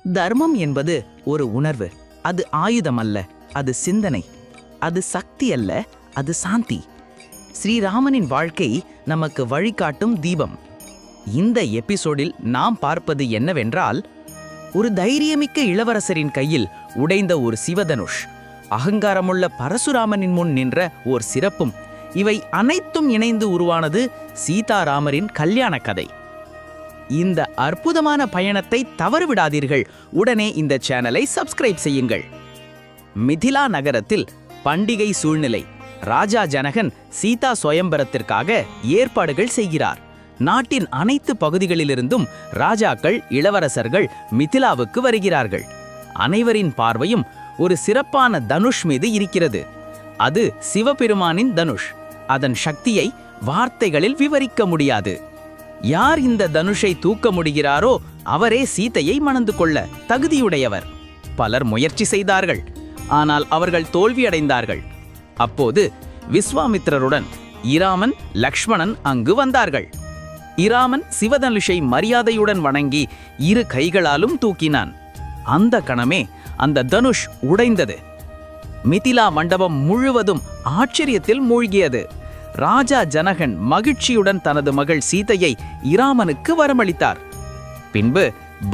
தர்மம் என்பது ஒரு உணர்வு. அது ஆயுதம் அல்ல, அது சிந்தனை. அது சக்தி அல்ல, அது சாந்தி. ஸ்ரீராமனின் வாழ்க்கை நமக்கு வழிகாட்டும் தீபம். இந்த எபிசோடில் நாம் பார்ப்பது என்னவென்றால், ஒரு தைரியமிக்க இளவரசரின் கையில் உடைந்த ஒரு சிவதனுஷ், அகங்காரமுள்ள பரசுராமனின் முன் நின்ற ஓர் சிறப்பும், இவை அனைத்தும் இணைந்து உருவானது சீதாராமரின் கல்யாண கதை. இந்த அற்புதமான பயணத்தை தவறவிடாதீர்கள். உடனே இந்த சேனலை சப்ஸ்கிரைப் செய்யுங்கள். மிதிலா நகரத்தில் பண்டிகை சூழ்நிலை. ராஜா ஜனகன் சீதா சுயம்பரத்திற்காக ஏற்பாடுகள் செய்கிறார். நாட்டின் அனைத்து பகுதிகளிலிருந்தும் ராஜாக்கள், இளவரசர்கள் மிதிலாவுக்கு வருகிறார்கள். அனைவரின் பார்வையும் ஒரு சிறப்பான தனுஷ் மீது இருக்கிறது. அது சிவபெருமானின் தனுஷ். அதன் சக்தியை வார்த்தைகளில் விவரிக்க முடியாது. யார் இந்த தனுஷை தூக்க முடிகிறாரோ அவரே சீதையை மணந்து கொள்ள தகுதியுடையவர். பலர் முயற்சி செய்தார்கள், ஆனால் அவர்கள் தோல்வியடைந்தார்கள். அப்போது விஸ்வாமித்திரருடன் இராமன், லக்ஷ்மணன் அங்கு வந்தார்கள். இராமன் சிவதனுஷை மரியாதையுடன் வணங்கி இரு கைகளாலும் தூக்கினான். அந்த கணமே அந்த தனுஷ் உடைந்தது. மிதிலா மண்டபம் முழுவதும் ஆச்சரியத்தில் மூழ்கியது. ராஜா ஜனகன் மகிழ்ச்சியுடன் தனது மகள் சீதையை இராமனுக்கு வரமளித்தார். பின்பு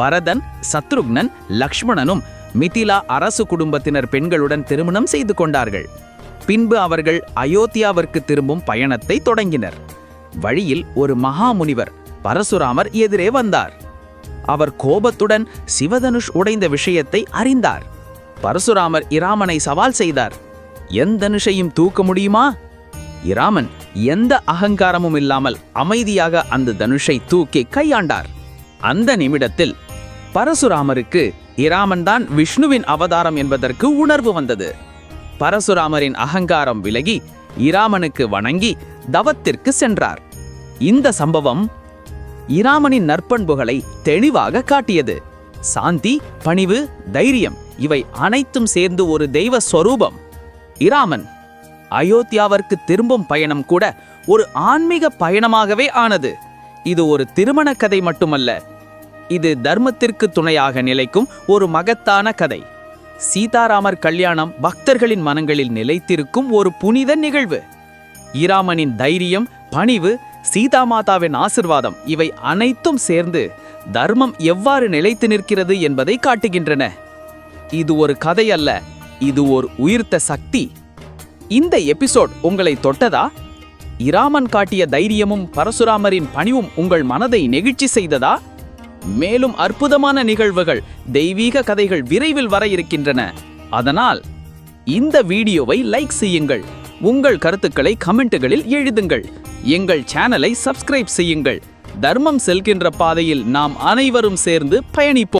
பரதன், சத்ருக்னன், லக்ஷ்மணனும் மிதிலா அரசு குடும்பத்தினர் பெண்களுடன் திருமணம் செய்து கொண்டார்கள். பின்பு அவர்கள் அயோத்தியாவிற்கு திரும்பும் பயணத்தை தொடங்கினர். வழியில் ஒரு மகாமுனிவர் பரசுராமர் எதிரே வந்தார். அவர் கோபத்துடன் சிவதனுஷ் உடைந்த விஷயத்தை அறிந்தார். பரசுராமர் இராமனை சவால் செய்தார். எந்த தனுஷையும் தூக்க முடியுமா? இராமன் எந்த அகங்காரமும் இல்லாமல் அமைதியாக அந்த தனுஷை தூக்கி கையாண்டார். அந்த நிமிடத்தில் பரசுராமருக்கு இராமன் தான் விஷ்ணுவின் அவதாரம் என்பதற்கு உணர்வு வந்தது. பரசுராமரின் அகங்காரம் விலகி இராமனுக்கு வணங்கி தவத்திற்கு சென்றார். இந்த சம்பவம் இராமனின் நற்பண்புகளை தெளிவாக காட்டியது. சாந்தி, பணிவு, தைரியம், இவை அனைத்தும் சேர்ந்து ஒரு தெய்வ ஸ்வரூபம். இராமன் அயோத்தியாவிற்கு திரும்பும் பயணம் கூட ஒரு ஆன்மீக பயணமாகவே ஆனது. இது ஒரு திருமண கதை மட்டுமல்ல, இது தர்மத்திற்கு துணையாக நிலைக்கும் ஒரு மகத்தான கதை. சீதாராமர் கல்யாணம் பக்தர்களின் மனங்களில் நிலைத்திருக்கும் ஒரு புனித நிகழ்வு. இராமனின் தைரியம், பணிவு, சீதா மாதாவின் ஆசிர்வாதம், இவை அனைத்தும் சேர்ந்து தர்மம் எவ்வாறு நிலைத்து நிற்கிறது என்பதை காட்டுகின்றன. இது ஒரு கதை அல்ல, இது ஒரு உயிர்த்த சக்தி. இந்த எபிசோட் உங்களை தொட்டதா? இராமன் காட்டிய தைரியமும் பரசுராமரின் பணிவும் உங்கள் மனதை நெகிழ்ச்சி செய்ததா? மேலும் அற்புதமான நிகழ்வுகள், தெய்வீக கதைகள் விரைவில் வர இருக்கின்றன. அதனால் இந்த வீடியோவை லைக் செய்யுங்கள். உங்கள் கருத்துக்களை கமெண்ட்டுகளில் எழுதுங்கள். எங்கள் சேனலை சப்ஸ்கிரைப் செய்யுங்கள். தர்மம் செல்கின்ற பாதையில் நாம் அனைவரும் சேர்ந்து பயணிப்போம்.